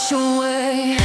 wash away.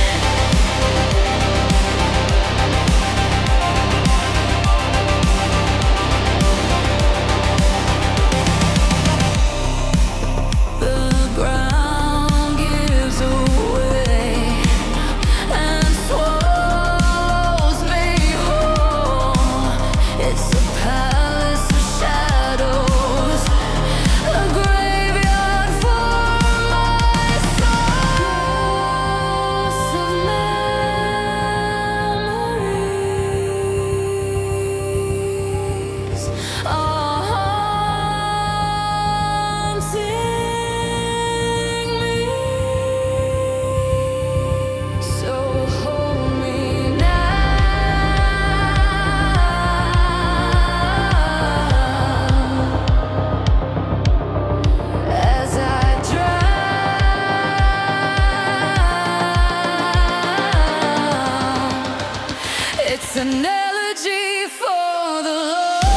It's an elegy for the lost.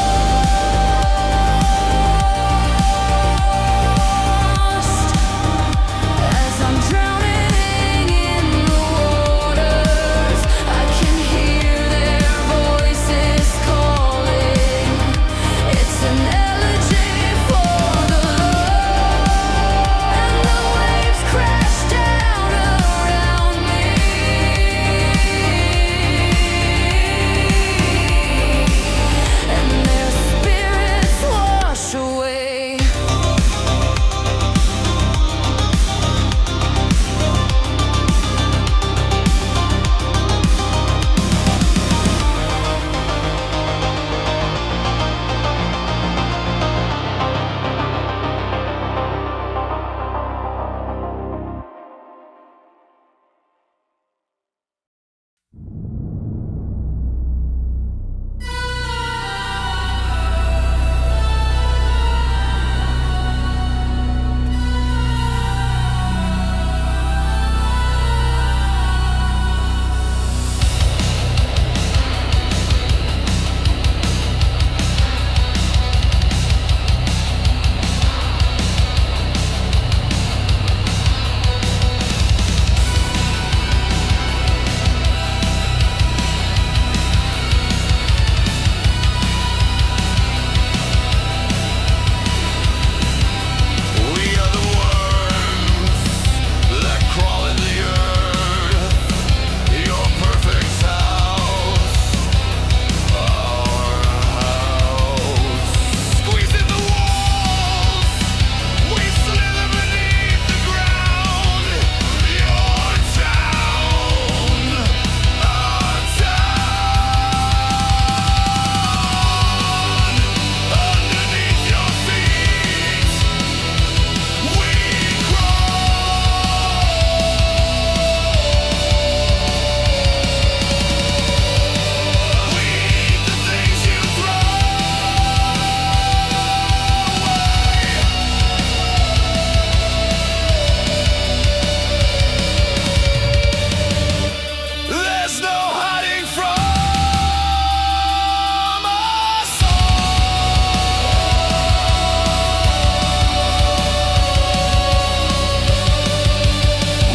As I'm drowning in the waters, I can hear their voices calling. It's an elegy for the lost. And the waves crash down around me. And their spirits wash away. We are the worms that crawl in the earth. Your perfect house, our house. Squeezing the walls, we slither beneath the ground. Your town, our town. Underneath your feet, we crawl. We eat the things you throw away. There's no hiding from us all.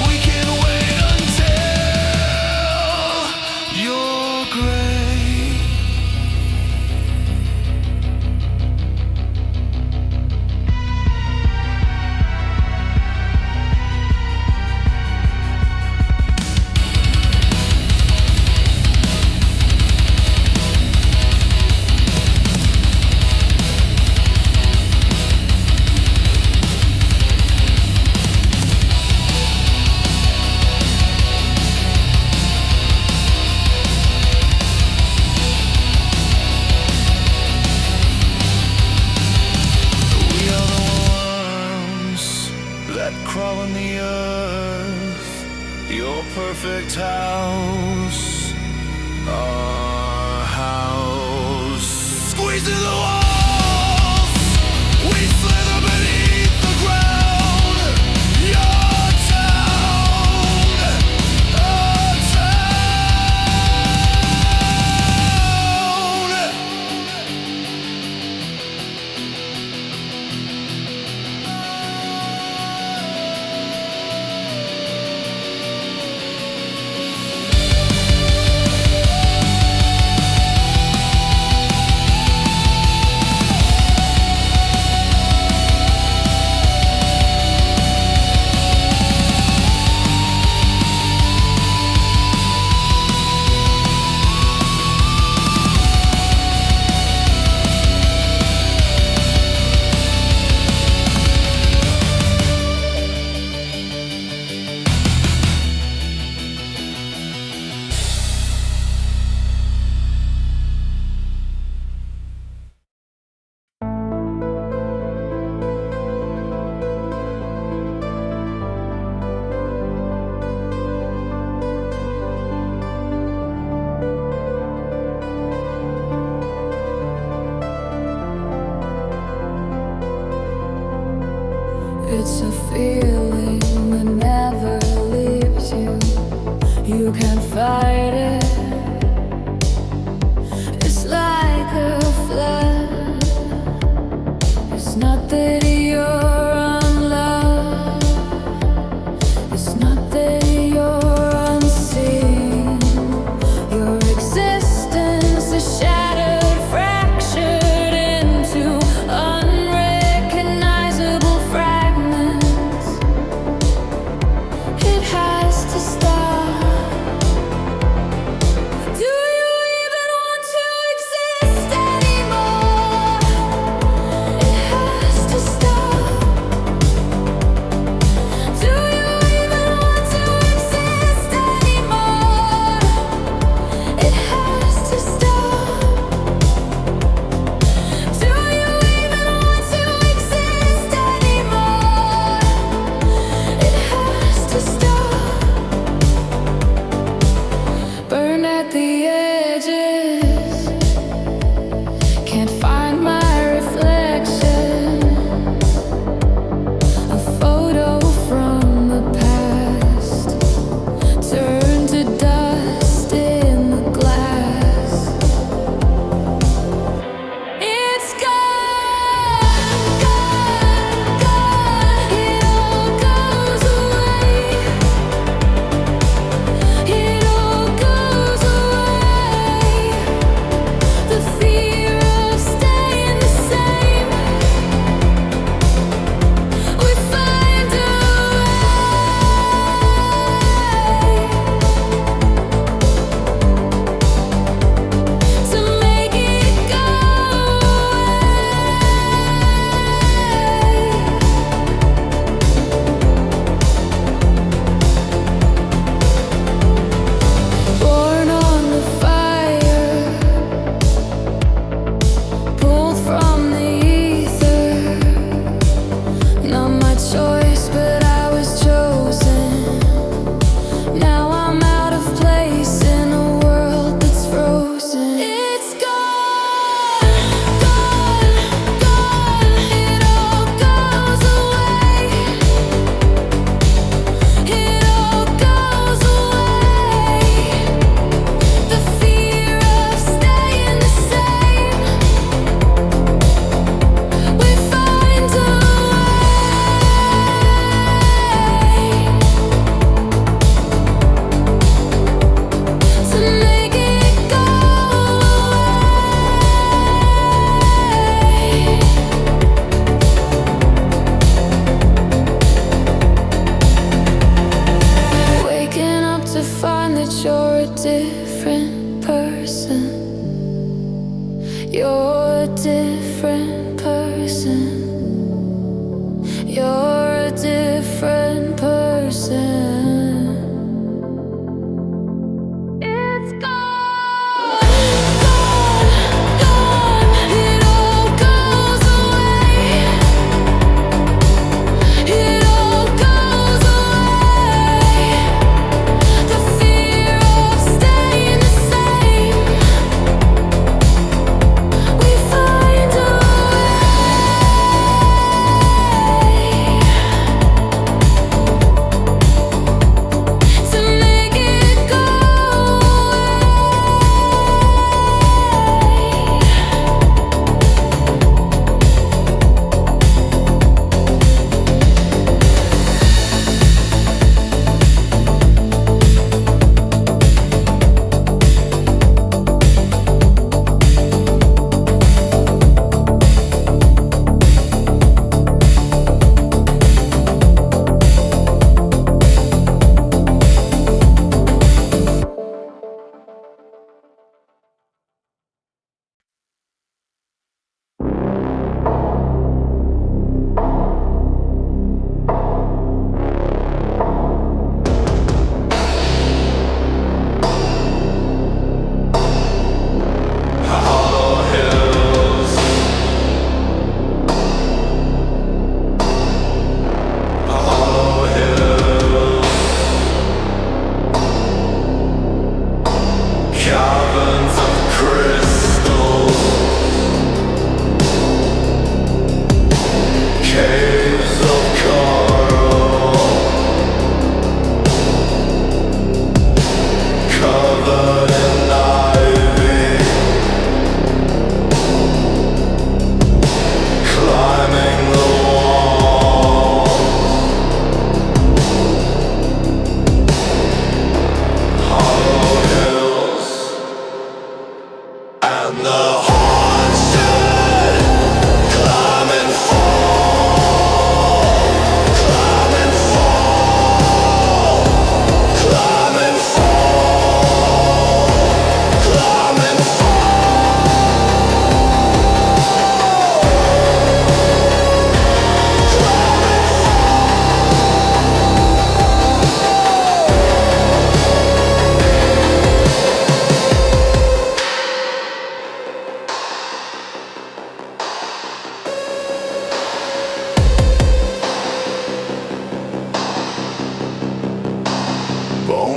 We can wait until you're gray. We are the worms that crawl in the earth. Your perfect house, our house. Squeezing the walls, we slither beneath the ground. Your town, our town. You can't fight it. It's like a flood. It's not that you're unloved. It's not that you're unseen. Your existence is shattered, fractured into unrecognizable fragments. It has to stop. Do you even want to exist anymore? It has to stop. Do you even want to exist anymore? It has to stop. Do you even want to exist anymore? It has to stop. Burn at the edges. Can't find my reflection. A photo from the past turned to dust in the glass. It's gone, gone, gone. It all goes away. It all goes away. The fear of staying the same. We find a way to make it go away. Born on the fire, pulled from the ether. Not my choice, but I was chosen. Now I'm out of place in a world that's frozen. It's gone, gone, gone. It all goes away. It all goes away. The fear of staying the same. We find a way to make it go away. Waking up to find that you're a different person. You're a different person. You're a different person. It's gone, gone, gone. It all goes away. It all goes away. The fear of staying the same.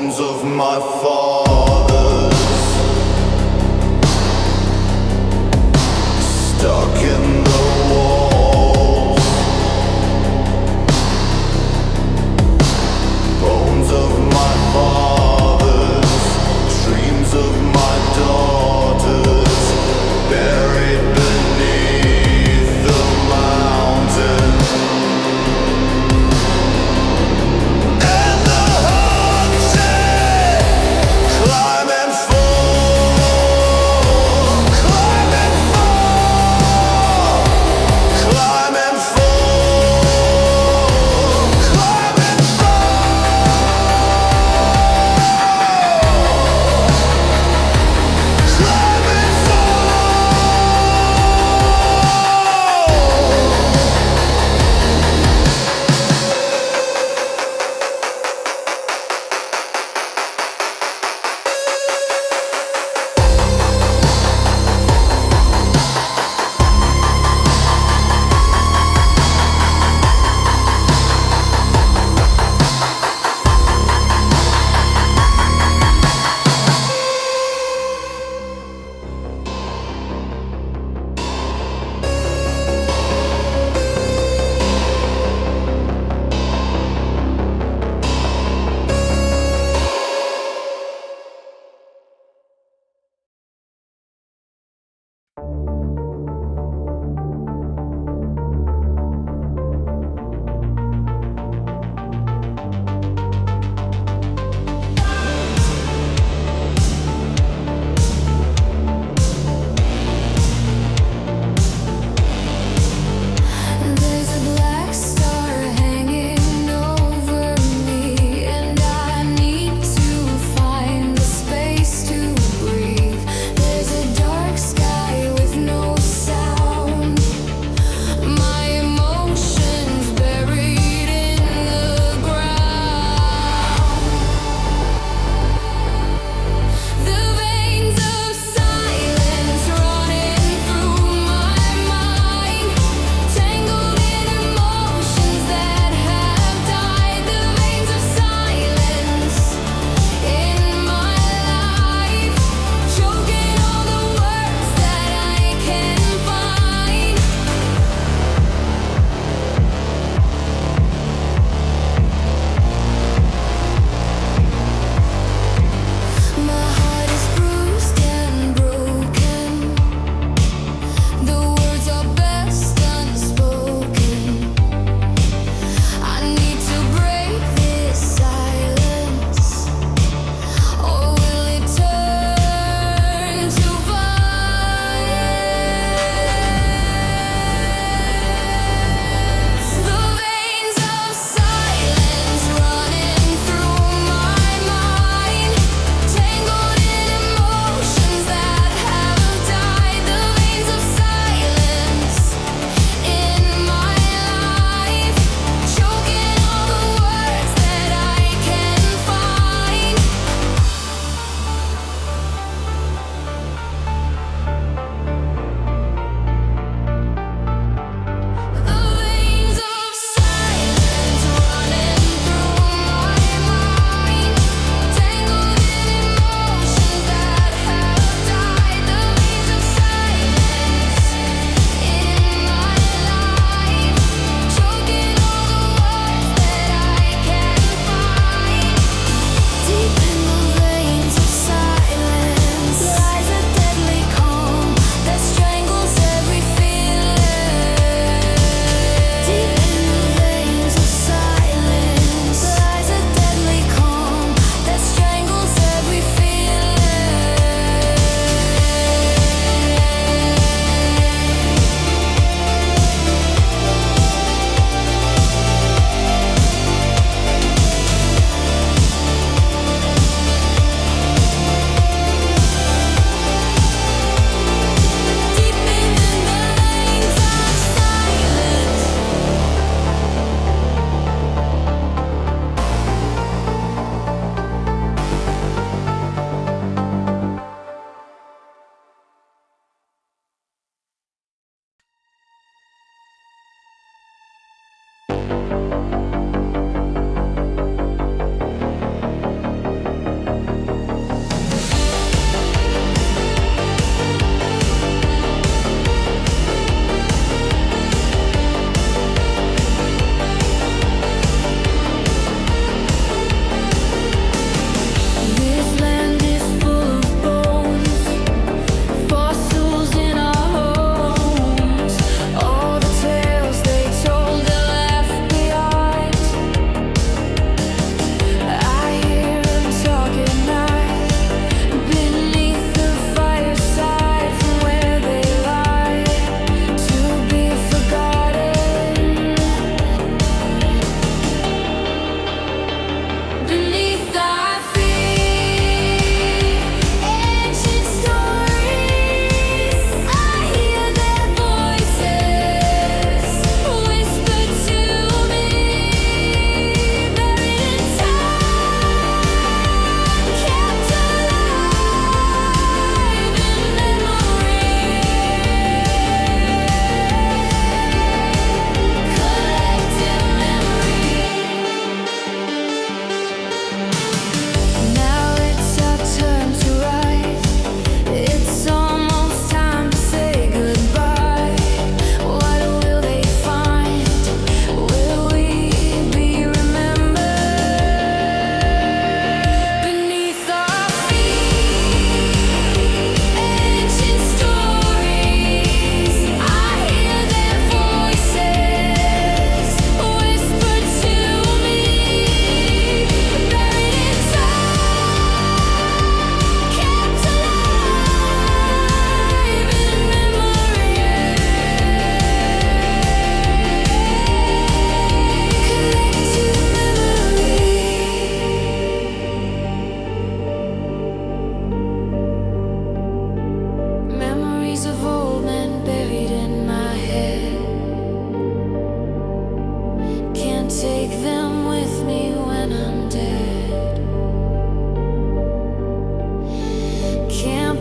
bones of my fathers stuck in the walls, bones of my fathers, dreams of my daughters, buried beneath the mountain. And the haunted cloud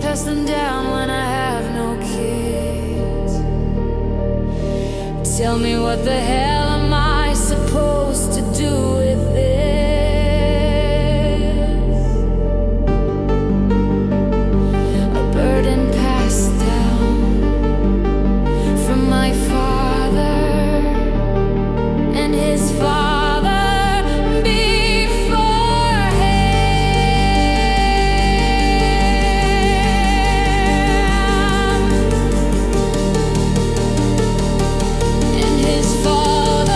pass them down when I have no kids. Tell me what the hell am I supposed to do with this? A burden passed down from my father and his father before him and his father.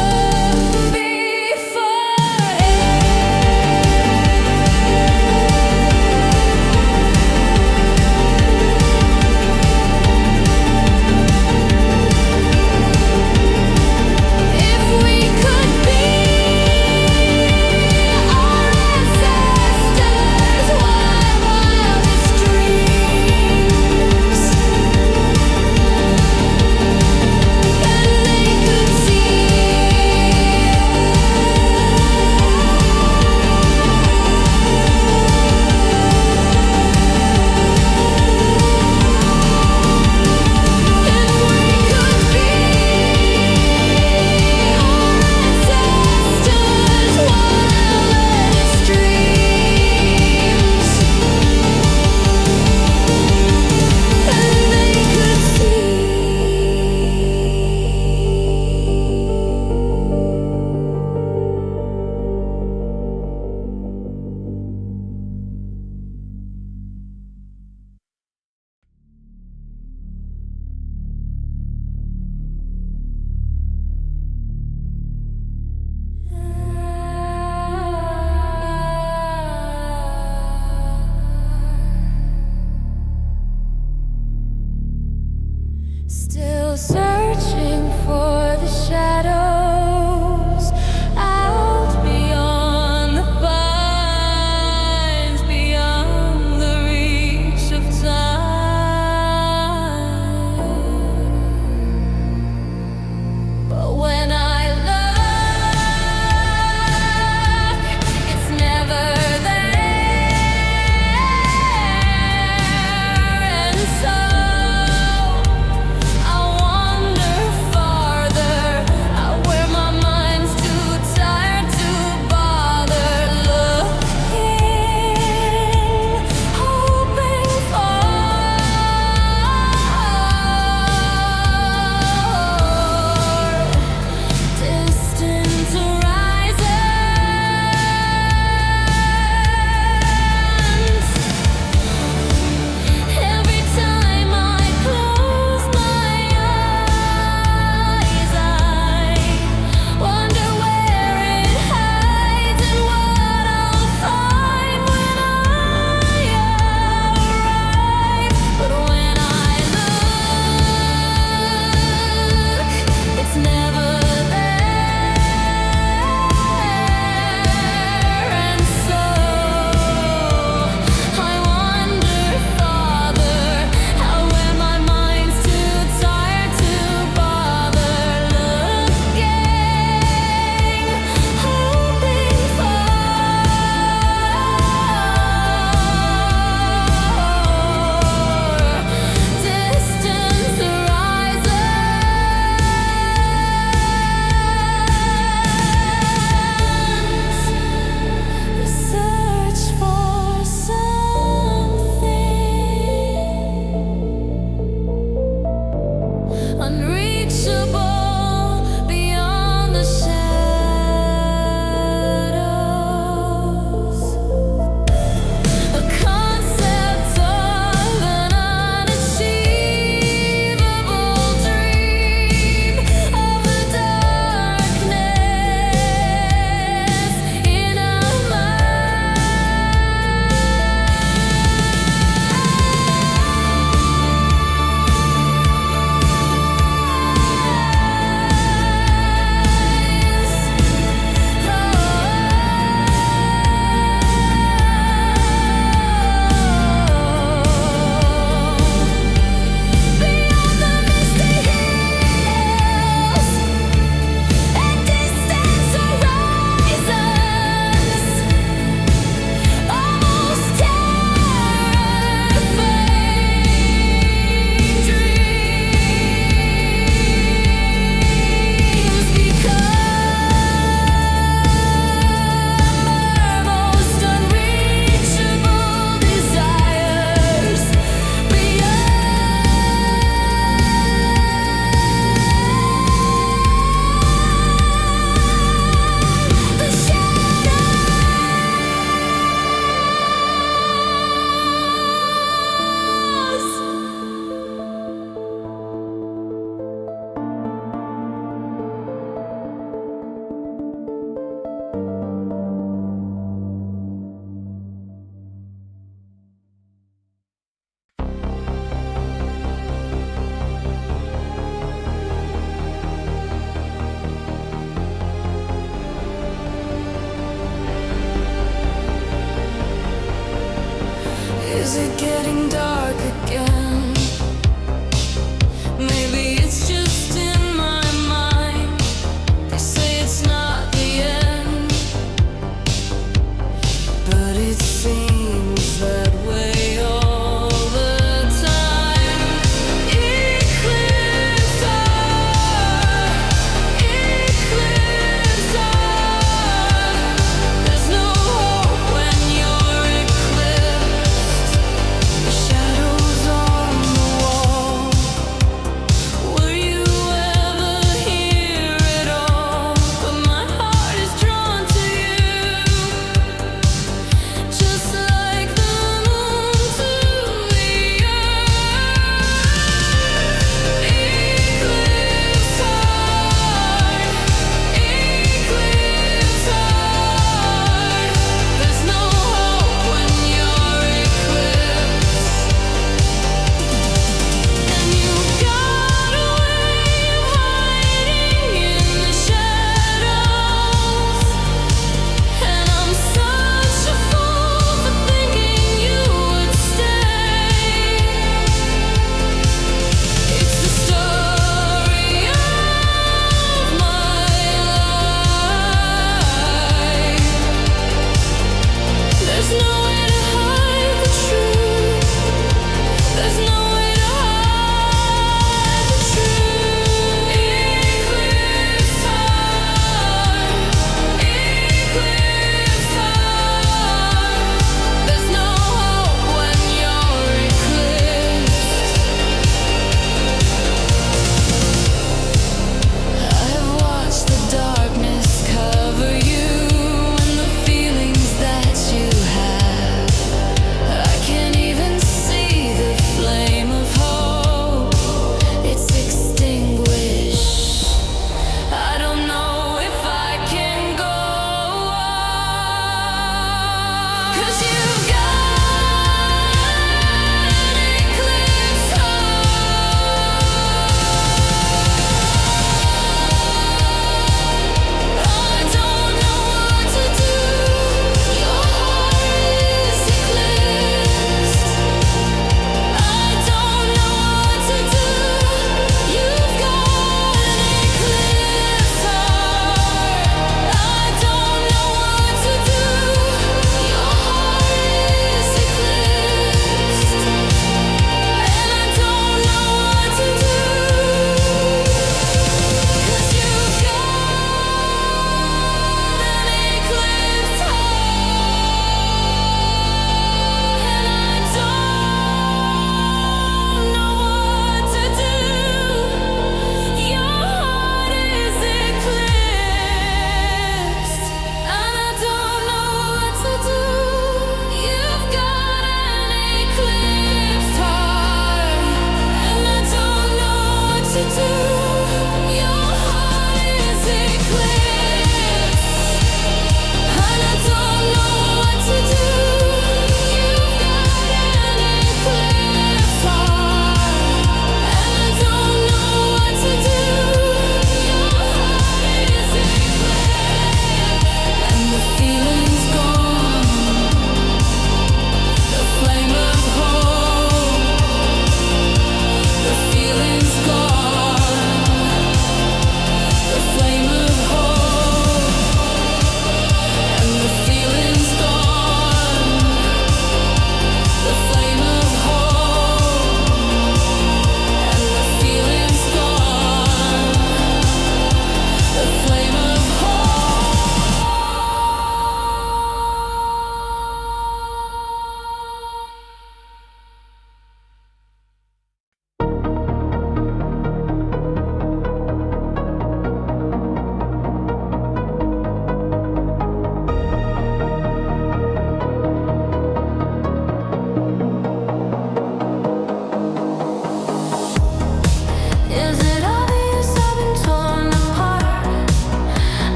Is it getting dark again? Maybe it's just in my mind. They say it's not the end, but it seems that way all the time. Eclipsed heart, eclipsed heart. There's no hope when you're eclipsed. The shadows on the wall.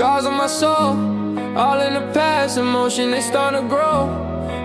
Scars on my soul, all in the past, emotion they starting to grow.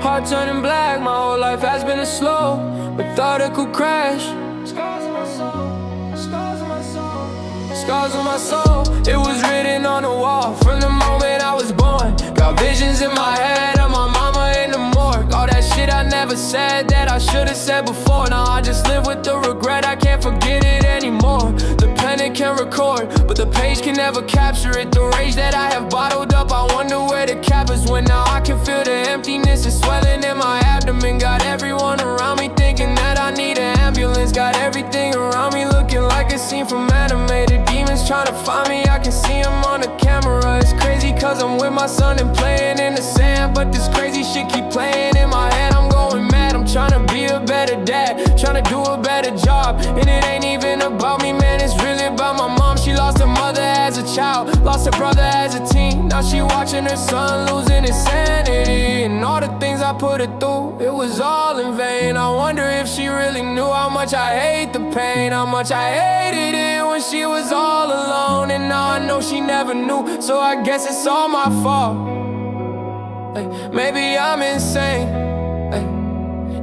Heart turning black, my whole life has been a slow methodical crash. Scars on my soul, scars on my soul, scars on my soul. It was written on the wall from the moment I was born. Got visions in my head of my mama in the morgue. All that shit I never said that I should've said before. Now I just live with the regret, I can't forget it anymore. The pen it can record, but the page can never capture it. The rage that I have bottled up, I wonder where the cap is when now I can feel the emptiness is swelling in my abdomen. Got everyone around me thinking that I need an ambulance. Got everything around me looking like a scene from animated. Demons trying to find me, I can see them on the camera. It's crazy cause I'm with my son and playing in the sand, but this crazy shit keep playing in my head. I'm going mad, I'm trying to be a better dad, trying to do a better job. And it ain't even about me, man, it's really about my mom. She lost her mother as a child, lost her brother as a teen. Now she watching her son losing his sanity. And all the things I put her through, it was all in vain. I wonder if she really knew how much I hate the pain, how much I hated it when she was all alone. And now I know she never knew, so I guess it's all my fault. Hey, maybe I'm insane. Hey,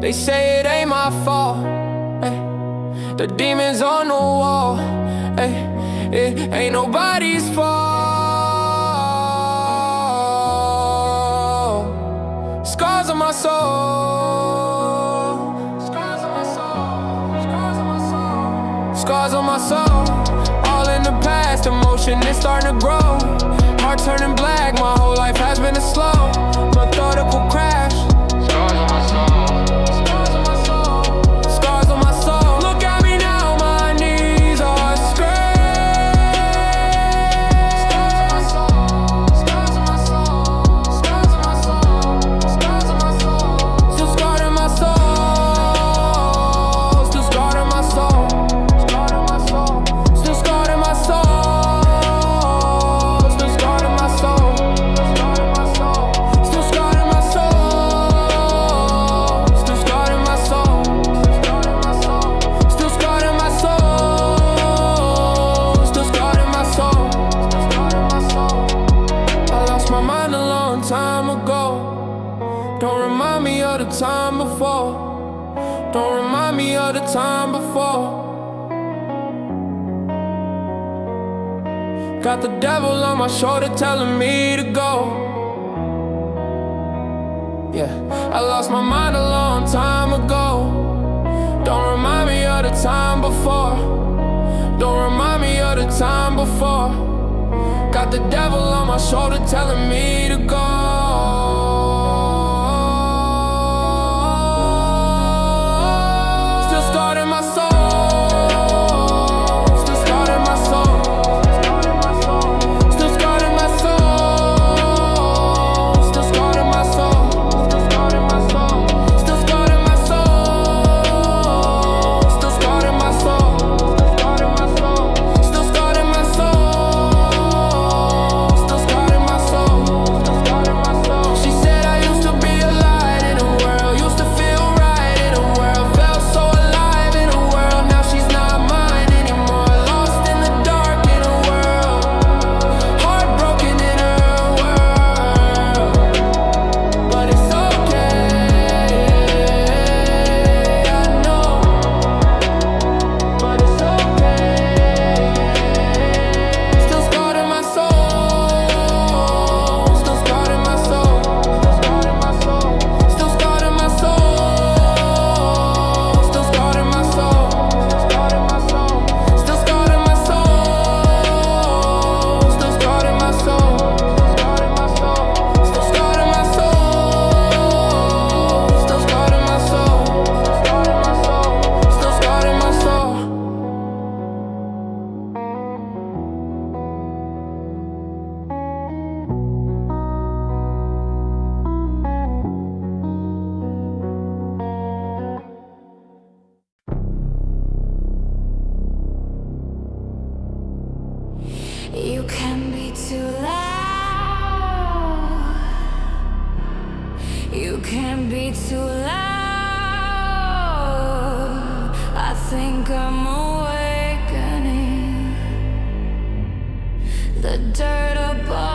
they say it ain't my fault. Hey, the demons on the wall. Hey, it ain't nobody's fault. Scars on my soul. Scars on my soul. Scars on my soul. Scars on my soul. All in the past, emotion is starting to grow. Heart turning black, my whole life has been a slow methodical crash. Scars on my soul. Scars on my soul. Scars on my soul. Look at me now, my knees are scraped. Scars on my soul. Scars on my soul. Scars on my soul. Still scarred in my soul. Still scarred in my soul. Scarred in my soul. Still scarred in my soul. Still scarred in my soul. Scarred in my soul. Still scarred in my soul. Still scarred in my soul. Scarred in my soul. Still scarred in my soul. Still scarred in my soul. Scarred in my soul. I lost my mind a long time ago. Don't remind me of the time before. Don't remind me of the time before. Got the devil on my shoulder telling me to go. Yeah, I lost my mind a long time ago. Don't remind me of the time before. Don't remind me of the time before. Got the devil on my shoulder telling me to go. Still scarred in my soul. Still scarred in my soul. Still scarred in my soul. Still scarred in my soul. Still scarred in my soul. Still scarred in my soul. Still scarred in my soul. Still scarred in my soul. Still scarred in my soul. Still scarred in my soul. She said I used to be a light in the world, used to feel right in the world, felt so alive in the world. Now she's not mine anymore, lost in the dark in the world, heartbroken in her world. But it's okay, I know. But it's okay. Still scarred in my soul. Still scarred in my soul. Still scarred in my soul. Still scarred in my soul. Still scarred in my soul. Still scarred in my soul. Still scarred in my soul. Still scarred in my soul. Still scarred in my soul. You can be too loud. You can be too loud. I think I'm awakening. The dirt above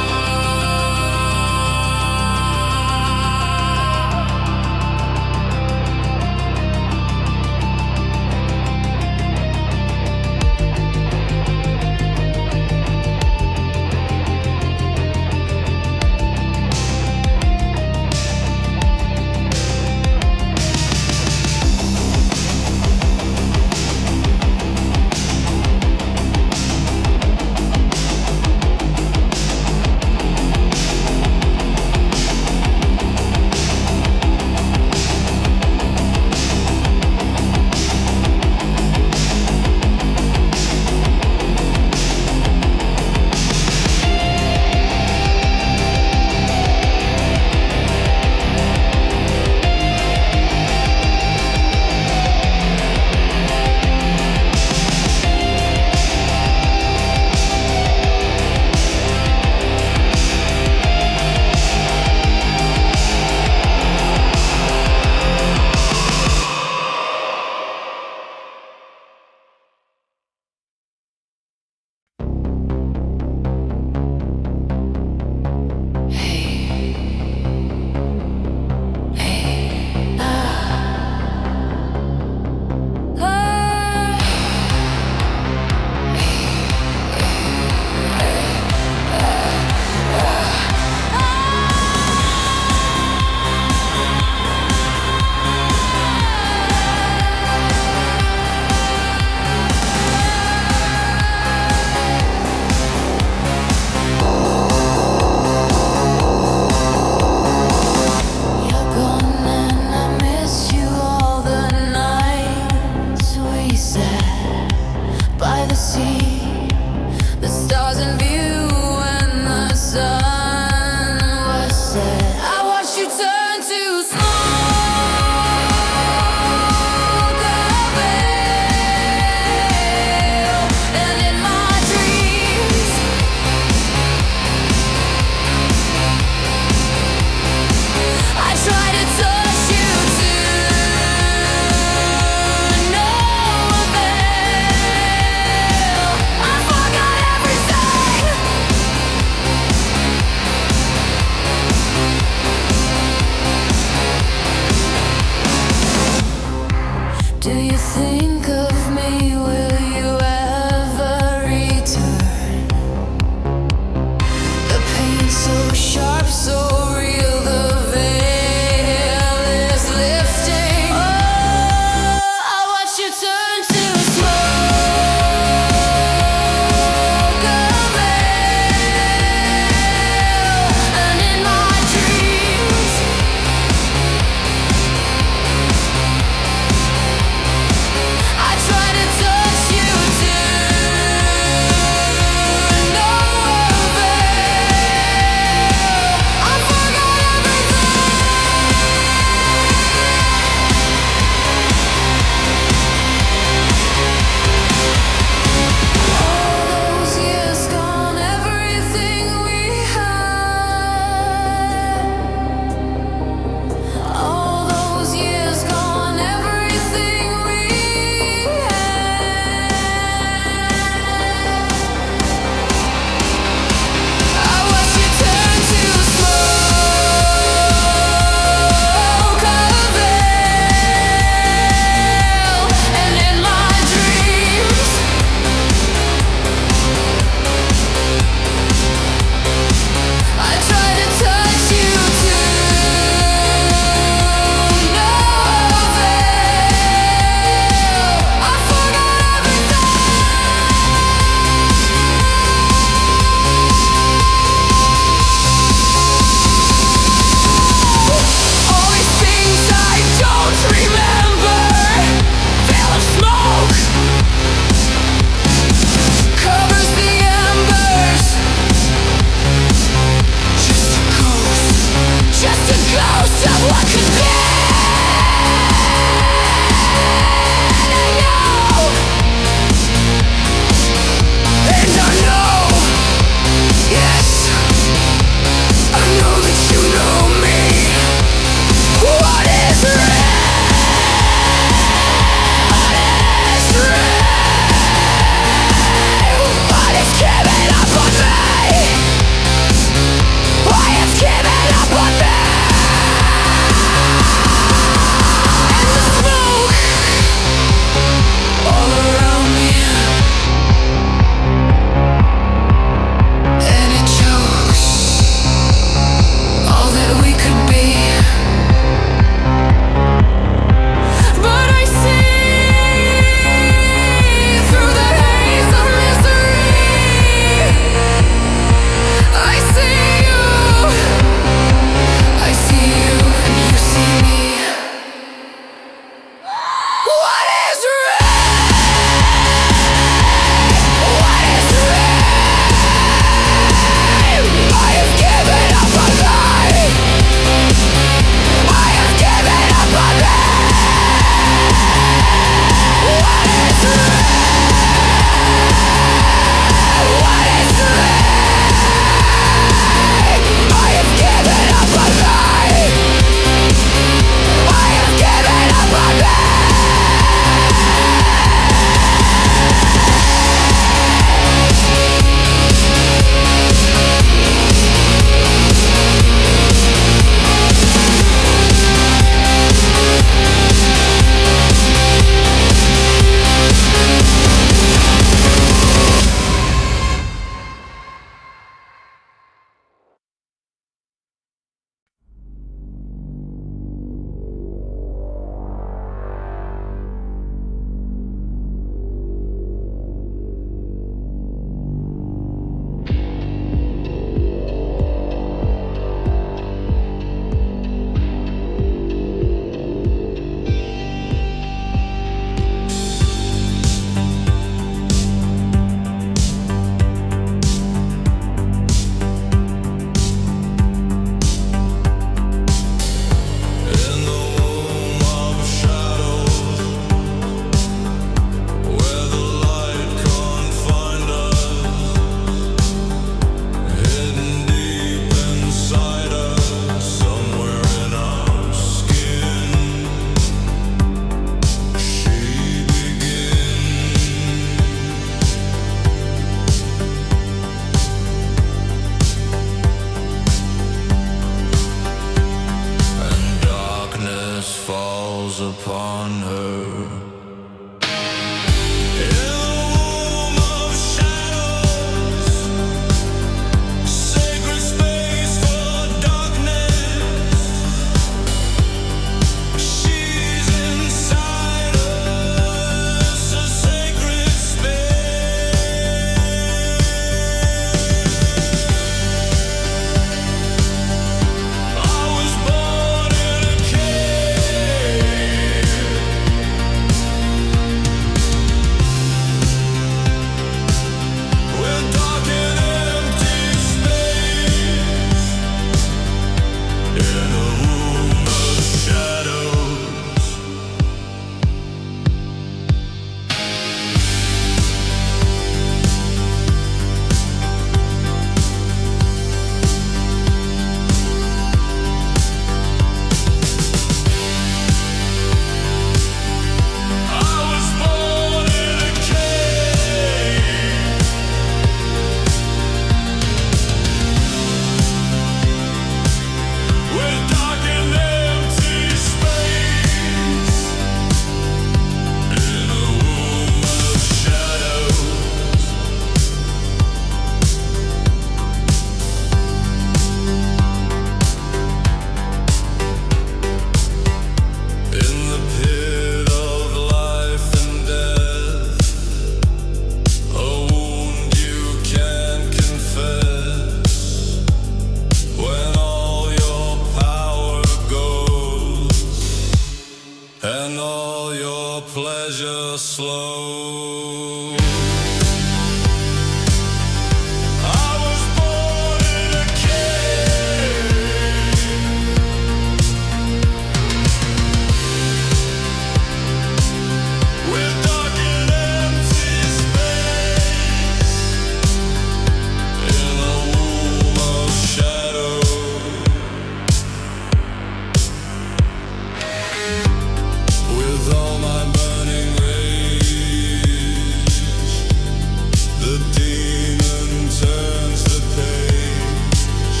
The demon turns the page,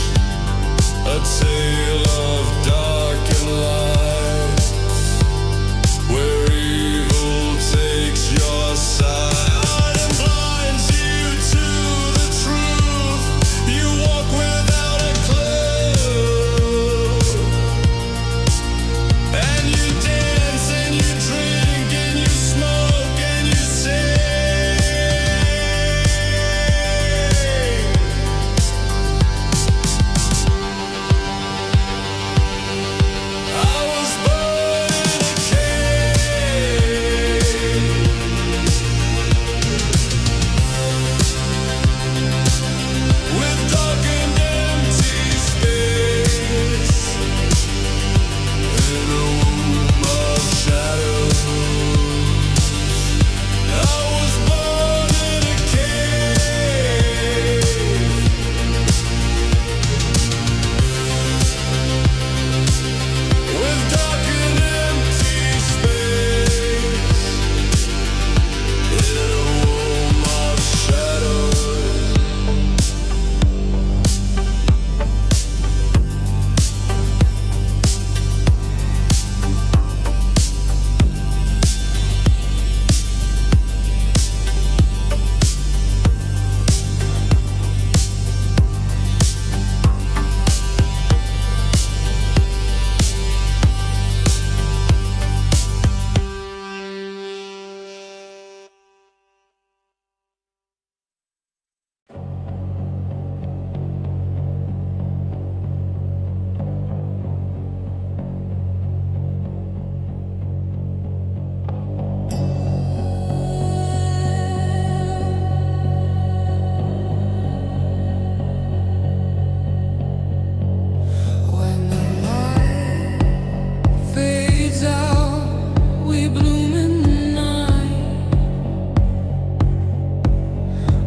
a tale of dark and light, where evil takes your side and blinds you to the truth. You walk without a clue, and you dance and you drink and you smoke and you sing. I was born in a cave, with dark and empty space, in a womb of shadows. I was born in a cave, with dark and empty space, in a womb of shadows. When the light fades out, we bloom in the night.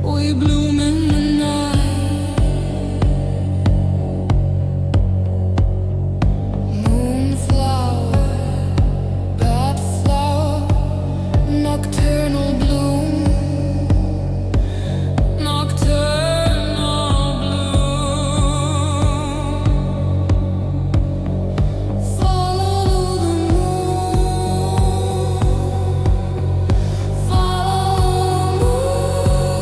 We bloom in the night. Moonflower, bad flower, nocturnal bloom, nocturnal bloom. Follow the moon, follow the moon.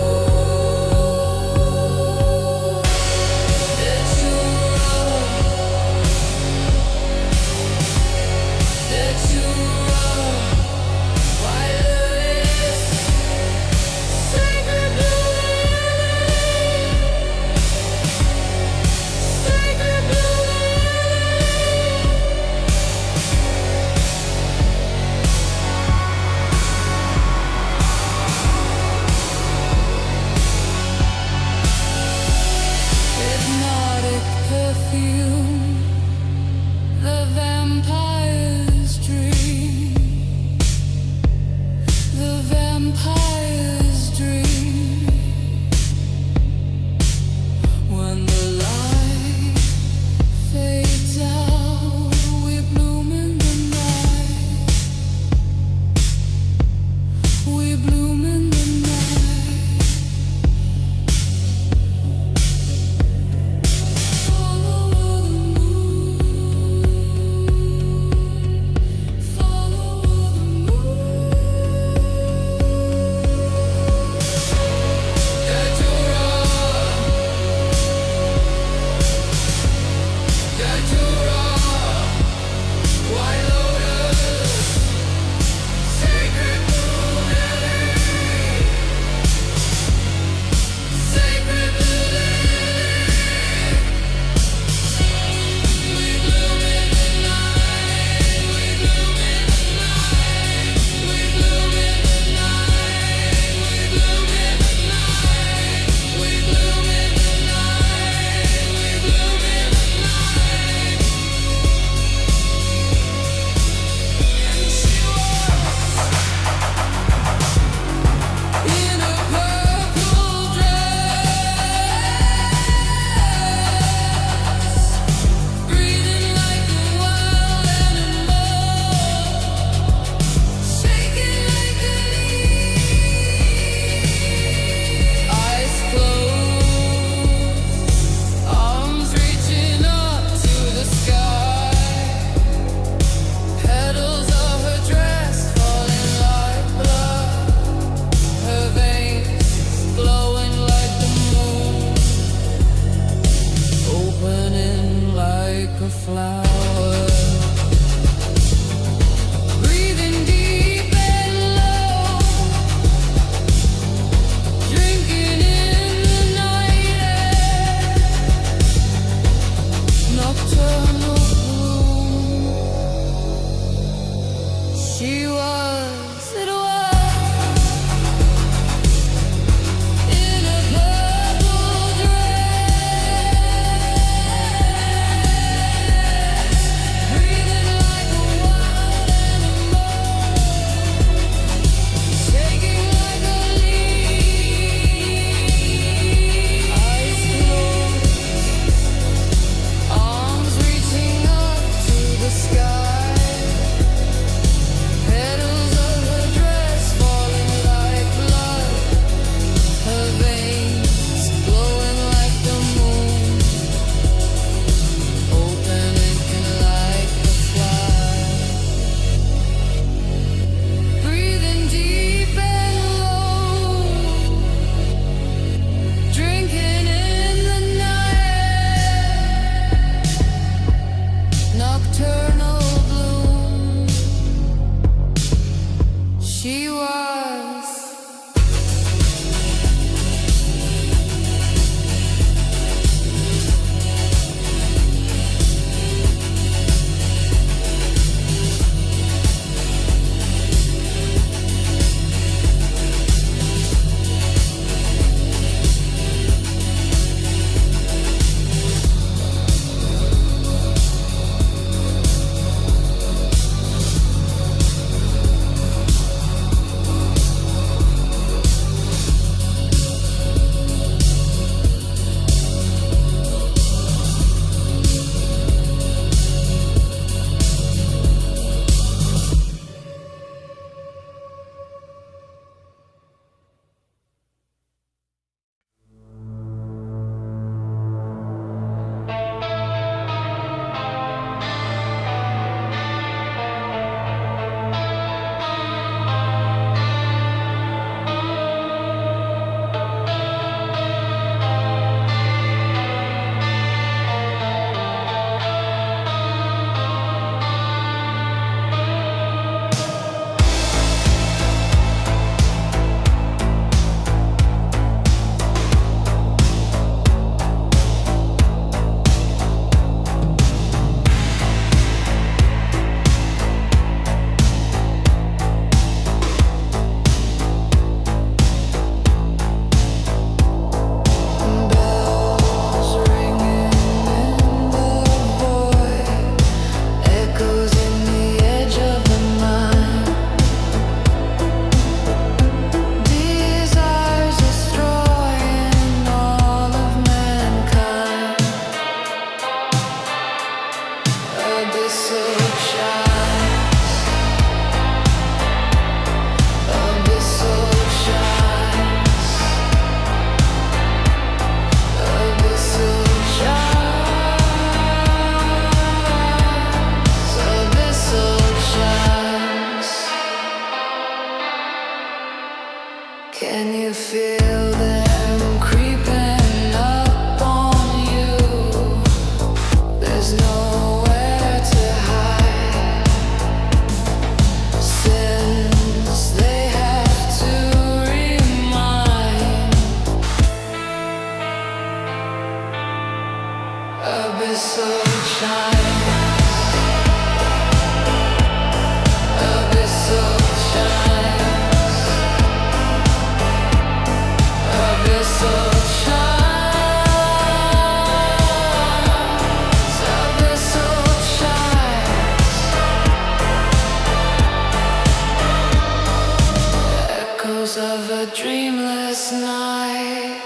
inside,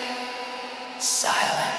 silent.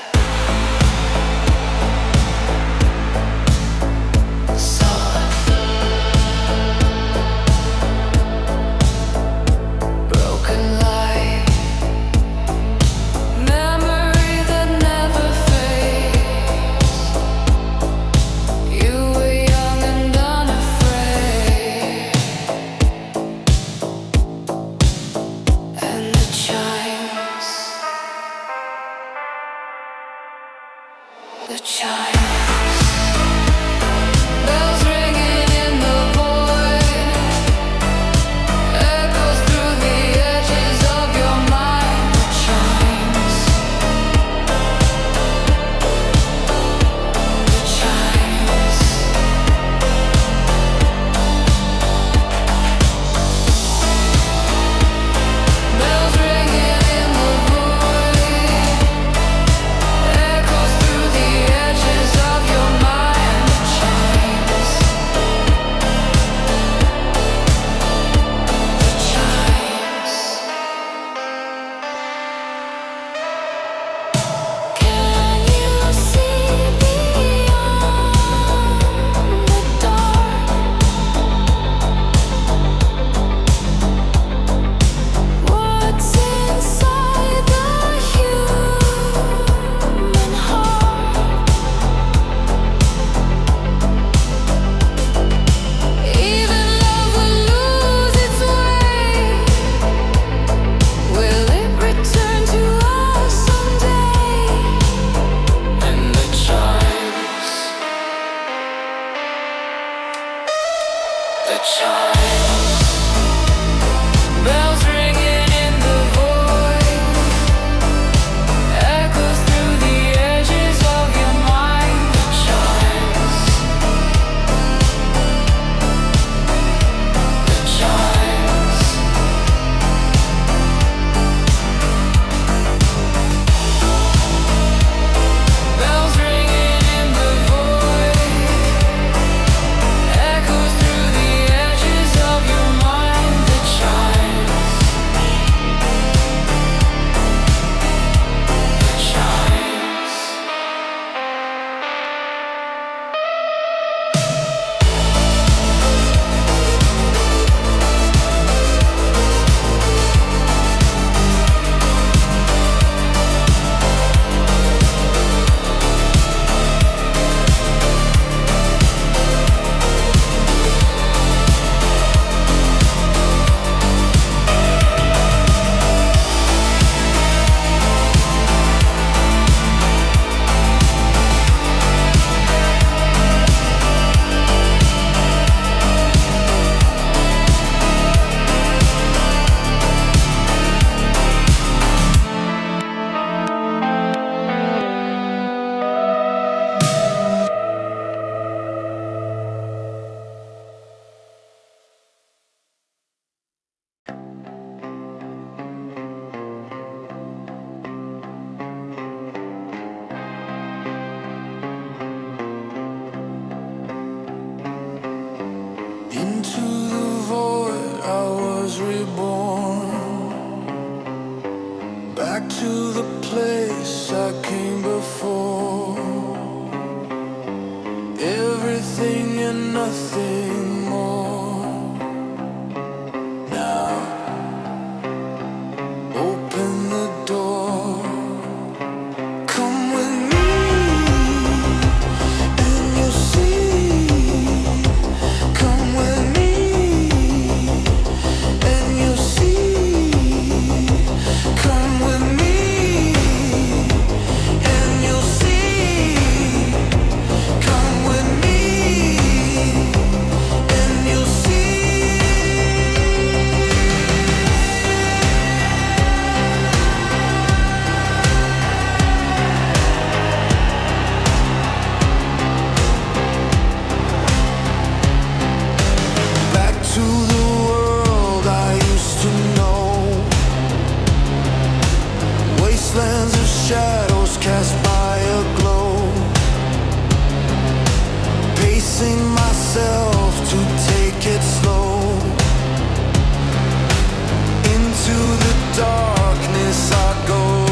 Darkness I go.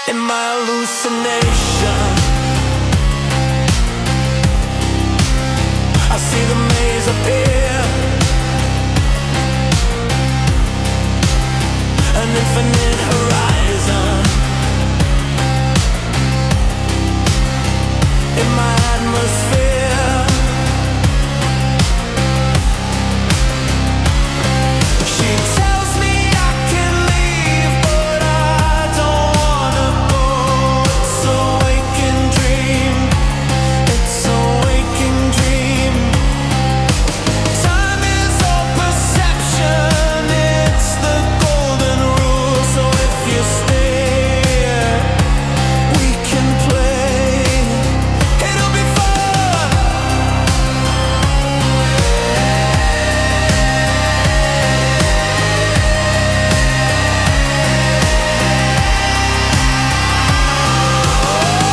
in my hallucination. I see the maze appear, an infinite horizon in my atmosphere. She tells me I can leave, but I don't wanna go. It's a waking dream, it's a waking dream. Time is all perception, it's the golden rule. So if you stay, we can play. It'll be fun.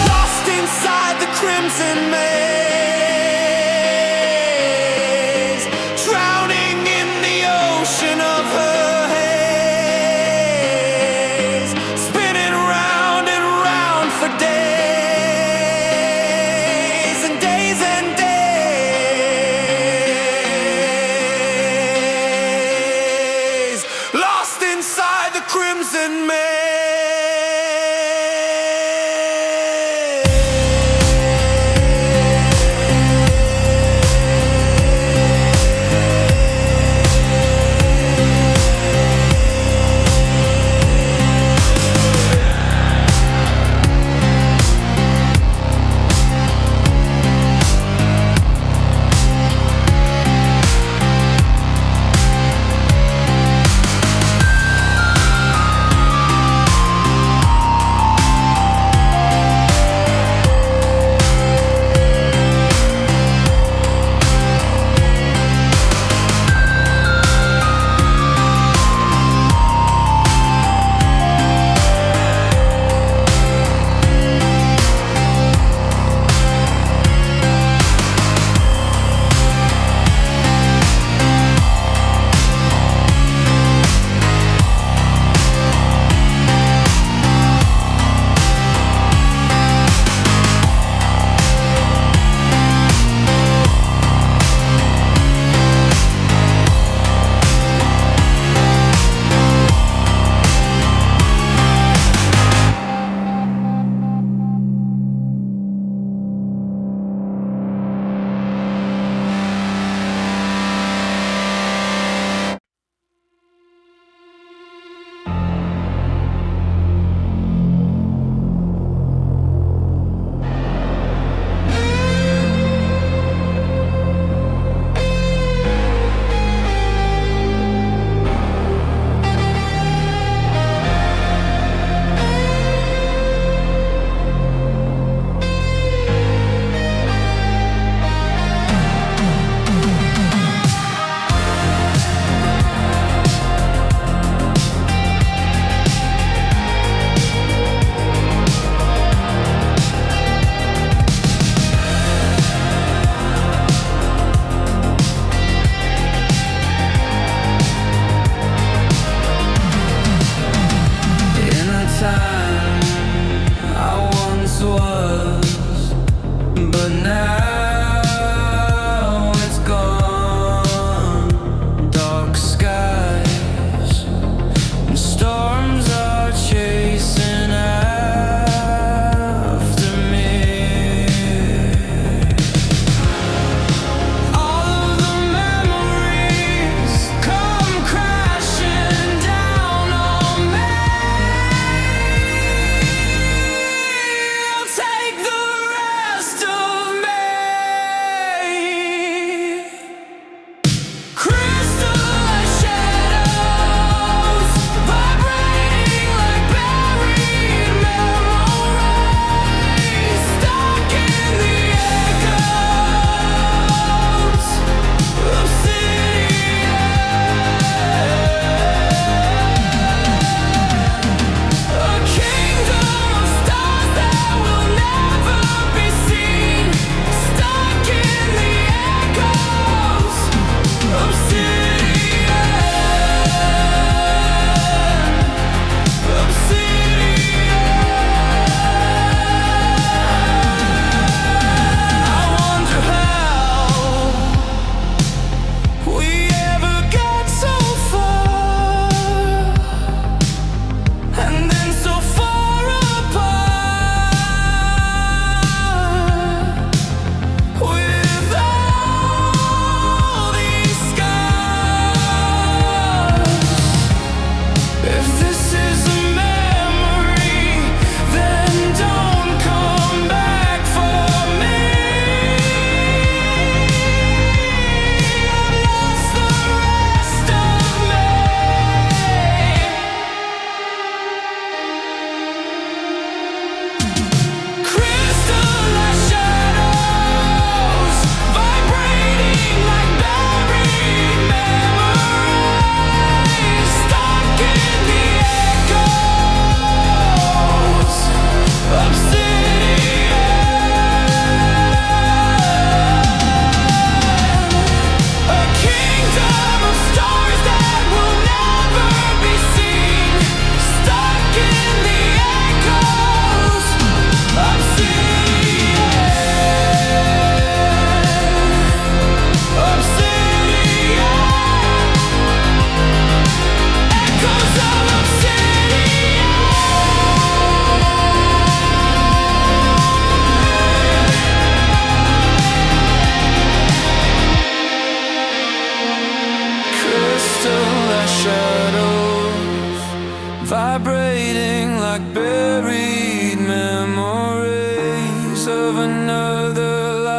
Lost inside the crimson maze, drowning in the ocean of her haze, spinning round and round for days and days and days. Lost inside the crimson maze. fading like buried memories of another life.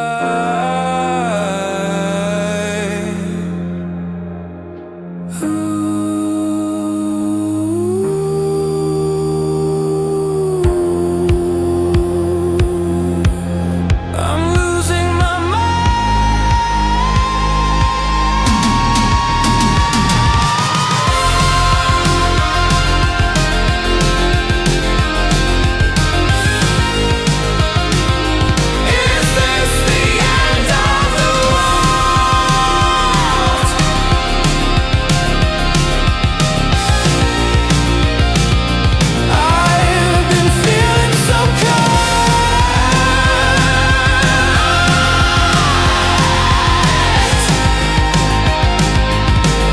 I'm losing my Is this the end of the world? I've been feeling so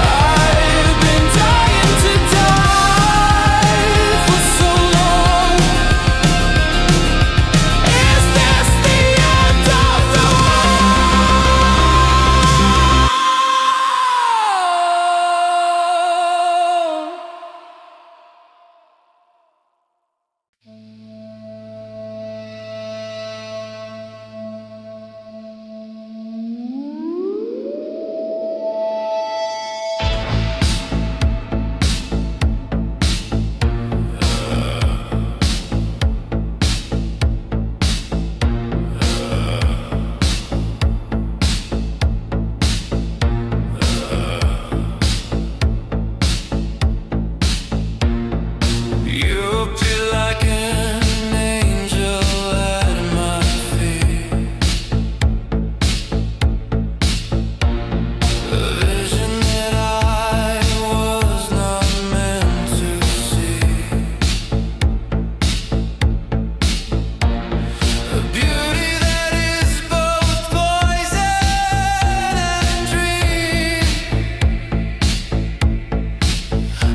I've been dying to die for so long. Is this the end of the world? You appear like an angel at my feet, a vision that I was not meant to see, a beauty that is both poison and dream,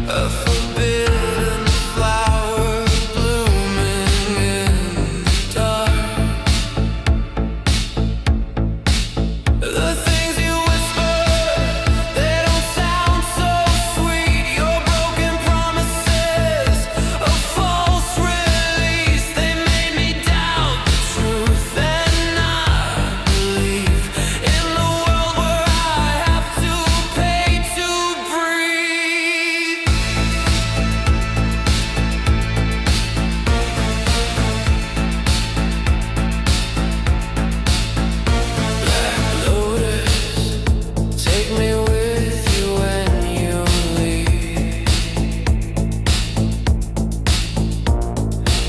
a forbidden flower blooming in the dark. The things you whisper, they don't sound so sweet. Your broken promises, a false release, they made me doubt the truth and not believe in the world where I have to pay to breathe. Black Lotus, take me with you when you leave.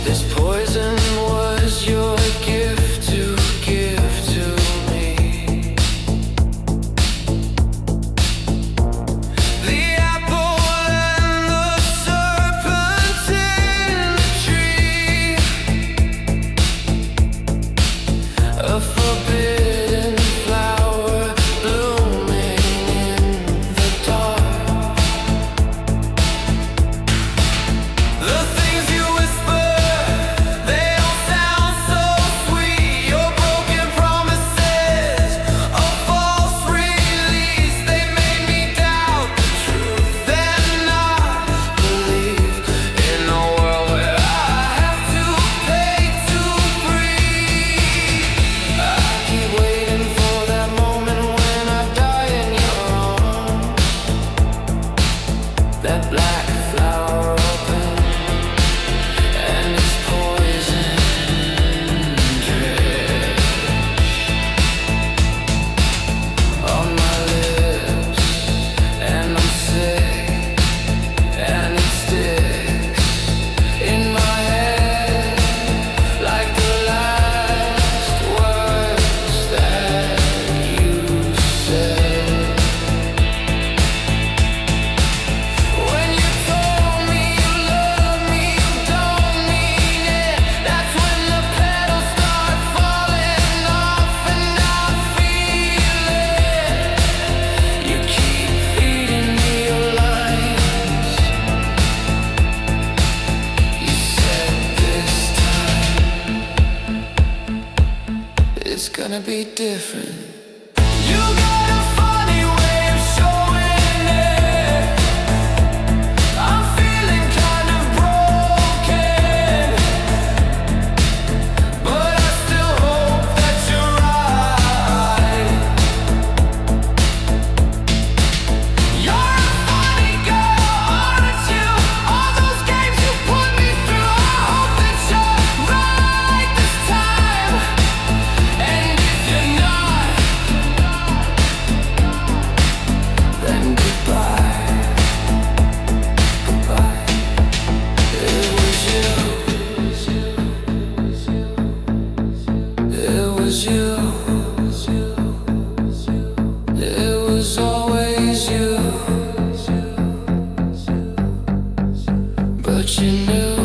This poison was your gift to give to me. The apple and the serpent in the tree, a forbidden flower blooming in the dark. The things you whisper, they don't sound so sweet. Your broken promises, a false release, they made me doubt the truth and not believe in a world where I have to pay to breathe. I keep waiting for that moment when I die in your arms. That black flower open and its poison drip on my lips, and I'm sick, and it sticks in my head like the last words that you said. When you told me you love me, you don't mean it. That's when the petals start falling off and I feel it. You keep feeding me your lines. You said this time it's gonna be different. You got a funny way of showing it. I'm feeling kind of broken. new.